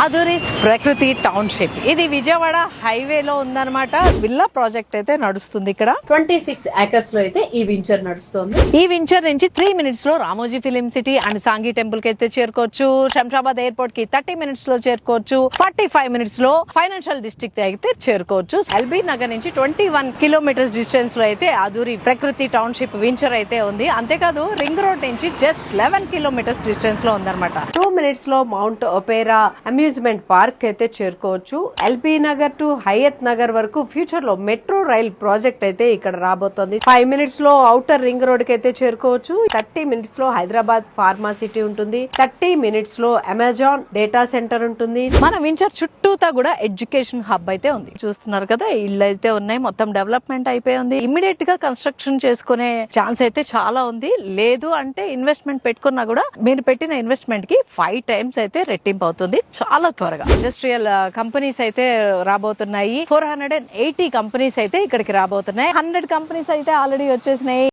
అదురీస్ ప్రకృతి టౌన్షిప్ ఇది విజయవాడ హైవేలో ఉందన్నమాట. విల్లా ప్రాజెక్ట్ అయితే నడుస్తుంది ఇక్కడ. 26 acres లో అయితే ఈ వెంచర్ నడుస్తుంది. ఈ వెంచర్ నుంచి 3 minutes లో Ramoji film city and Sanghi temple కి అయితే చేరుకోవచ్చు. శంషాబాద్ ఎయిర్పోర్ట్ కి 30 minutes లో చేరుకోవచ్చు. 45 minutes లో ఫైనాన్షియల్ డిస్ట్రిక్ట్ అయితే చేరుకోవచ్చు. ఎల్బీ నగర్ నుంచి 21 kilometers డిస్టెన్స్ లో అయితే అదూరి ప్రకృతి టౌన్షిప్ వెంచర్ అయితే ఉంది. అంతేకాదు రింగ్ రోడ్ నుంచి జస్ట్ 11 kilometers డిస్టెన్స్ లో ఉందన్నమాట. 2 minutes లో మౌంట్ ఒపేరా అమ్యూజ్మెంట్ పార్క్ అయితే చేరుకోవచ్చు. ఎల్బీ నగర్ టు హయత్ నగర్ వరకు ఫ్యూచర్ లో మెట్రో రైల్ ప్రాజెక్ట్ అయితే ఇక్కడ రాబోతోంది. 5 minutes లో ఔటర్ రింగ్ రోడ్ కి అయితే చేరుకోవచ్చు. 30 minutes లో హైదరాబాద్ ఫార్మా సిటీ ఉంటుంది. 30 minutes లో అమెజాన్ డేటా సెంటర్ ఉంటుంది. మన వెంచర్ చుట్టూతా కూడా ఎడ్యుకేషన్ హబ్ అయితే ఉంది. చూస్తున్నారు కదా, ఇల్లు అయితే ఉన్నాయి, మొత్తం డెవలప్మెంట్ అయిపోయి ఉంది. ఇమ్మీడియట్ గా కన్స్ట్రక్షన్ చేసుకునే ఛాన్స్ అయితే చాలా ఉంది. లేదు అంటే ఇన్వెస్ట్మెంట్ పెట్టుకున్నా కూడా మీరు పెట్టిన ఇన్వెస్ట్మెంట్ కి 5 times అయితే రెట్టింపు అవుతుంది చాలా త్వరగా. ఇండస్ట్రియల్ కంపెనీస్ అయితే రాబోతున్నాయి. 480 కంపెనీస్ అయితే ఇక్కడికి రాబోతున్నాయి. 100 కంపెనీస్ అయితే ఆల్రెడీ వచ్చేసినాయి.